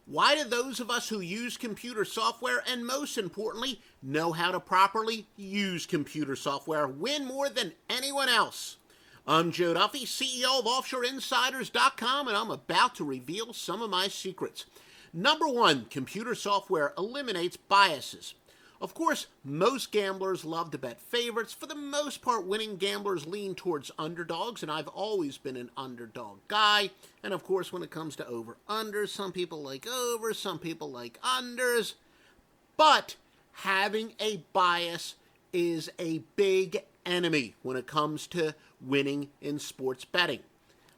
Why do those of us who use computer software, and most importantly, know how to properly use computer software, win more than anyone else? I'm Joe Duffy, CEO of OffshoreInsiders.com, and I'm about to reveal some of my secrets. Number one, computer software eliminates biases. Of course, most gamblers love to bet favorites. For the most part, winning gamblers lean towards underdogs, and I've always been an underdog guy. And of course, when it comes to over-unders, some people like overs, some people like unders. But having a bias is a big enemy when it comes to winning in sports betting.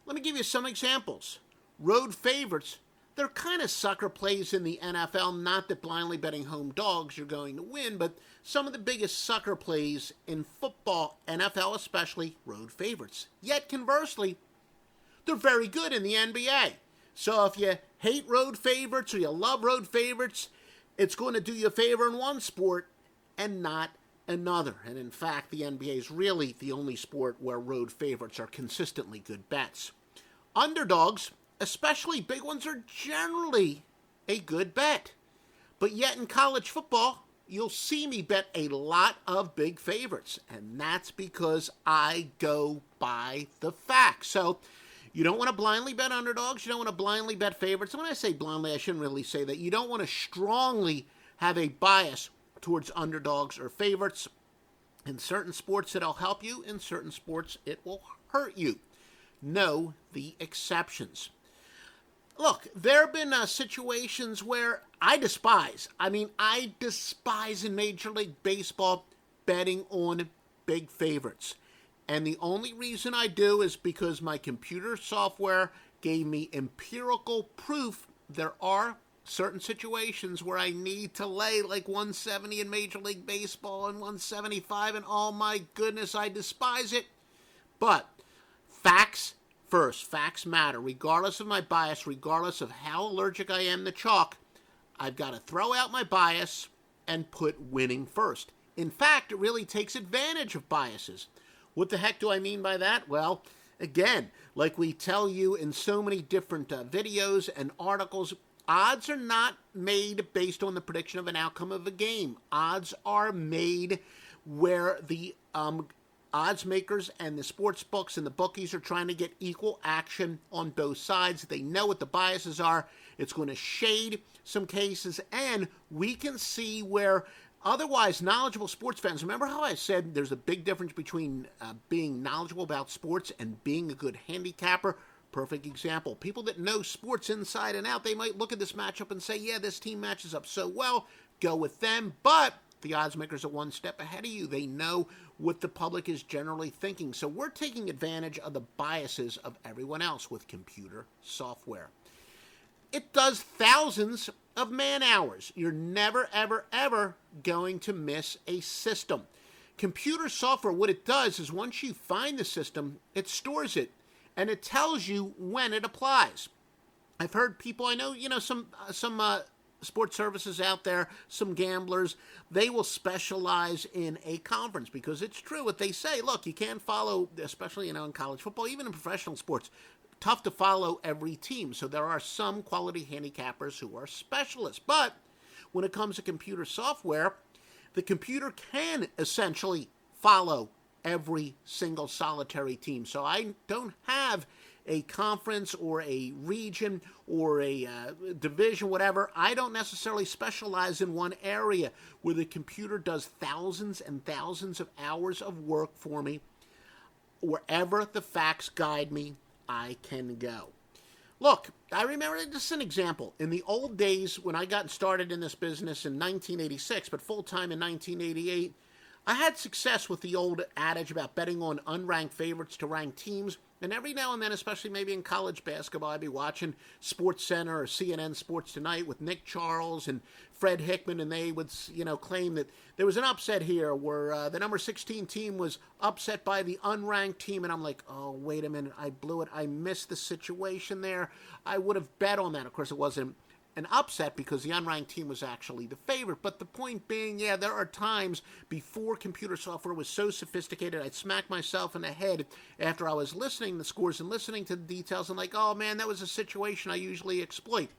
Let me give you some examples. Road favorites. They're kind of sucker plays in the NFL, not that blindly betting home dogs you're going to win, but some of the biggest sucker plays in football, NFL especially, road favorites. Yet conversely, they're very good in the NBA. So if you hate road favorites or you love road favorites, it's going to do you a favor in one sport and not another. And in fact, the NBA is really the only sport where road favorites are consistently good bets. Underdogs, especially big ones, are generally a good bet. But yet in college football, you'll see me bet a lot of big favorites. And that's because I go by the facts. So you don't want to blindly bet underdogs. You don't want to blindly bet favorites. And when I say blindly, I shouldn't really say that. You don't want to strongly have a bias towards underdogs or favorites. In certain sports, it'll help you. In certain sports, it will hurt you. Know the exceptions. Look, there have been situations where I despise in Major League Baseball betting on big favorites. And the only reason I do is because my computer software gave me empirical proof there are certain situations where I need to lay like 170 in Major League Baseball and 175, and oh my goodness, I despise it. But facts first. Facts matter. Regardless of my bias, regardless of how allergic I am to chalk, I've got to throw out my bias and put winning first. In fact, it really takes advantage of biases. What the heck do I mean by that? Well, again, like we tell you in so many different videos and articles, odds are not made based on the prediction of an outcome of a game. Odds are made where the odds makers and the sports books and the bookies are trying to get equal action on both sides. They know what the biases are. It's going to shade some cases, and we can see where otherwise knowledgeable sports fans, remember how I said there's a big difference between being knowledgeable about sports and being a good handicapper? Perfect example. People that know sports inside and out, they might look at this matchup and say, yeah, this team matches up so well, go with them. But the odds makers are one step ahead of you. They know what the public is generally thinking. So we're taking advantage of the biases of everyone else with computer software. It does thousands of man hours. You're never, ever, ever going to miss a system. Computer software, what it does is once you find the system, it stores it, and it tells you when it applies. I've heard people, I know, some sports services out there, some gamblers, they will specialize in a conference because it's true what they say. Look, you can't follow, especially, in college football, even in professional sports, tough to follow every team. So there are some quality handicappers who are specialists. But when it comes to computer software, the computer can essentially follow every single solitary team. So I don't have a conference or a region or a division, whatever. I don't necessarily specialize in one area where the computer does thousands and thousands of hours of work for me. Wherever the facts guide me, I can go. Look, I remember, just an example. In the old days when I got started in this business in 1986, but full-time in 1988, I had success with the old adage about betting on unranked favorites to ranked teams. And every now and then, especially maybe in college basketball, I'd be watching SportsCenter or CNN Sports Tonight with Nick Charles and Fred Hickman, and they would, claim that there was an upset here where the number 16 team was upset by the unranked team. And I'm like, oh, wait a minute, I blew it. I missed the situation there. I would have bet on that. Of course, it wasn't an upset because the unranked team was actually the favorite. But the point being, yeah, there are times before computer software was so sophisticated, I'd smack myself in the head after I was listening to the scores and listening to the details and like, oh man, that was a situation I usually exploit.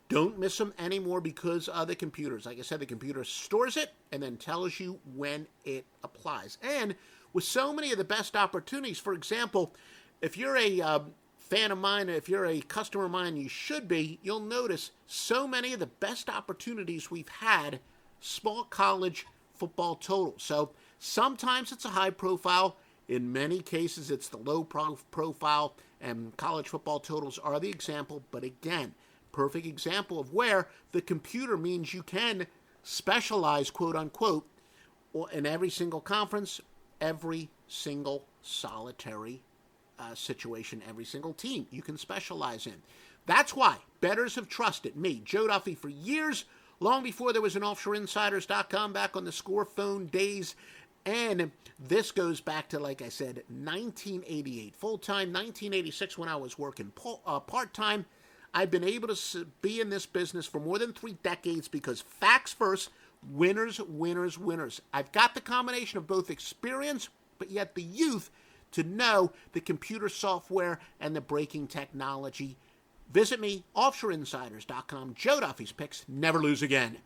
Don't miss them anymore because of the computers. Like I said, the computer stores it and then tells you when it applies. And with so many of the best opportunities, for example, if you're a fan of mine, if you're a customer of mine, you should be, you'll notice so many of the best opportunities we've had, small college football totals. So sometimes it's a high profile. In many cases, it's the low profile, and college football totals are the example. But again, perfect example of where the computer means you can specialize, quote unquote, in every single conference, every single solitary situation, every single team you can specialize in. That's why bettors have trusted me, Joe Duffy, for years, long before there was an offshoreinsiders.com, back on the score phone days. And this goes back to, like I said, 1988, full-time, 1986 when I was working part-time. I've been able to be in this business for more than 3 decades because facts first, winners, winners, winners. I've got the combination of both experience, but yet the youth to know the computer software and the breaking technology. Visit me, offshoreinsiders.com. Joe Duffy's picks. Never lose again.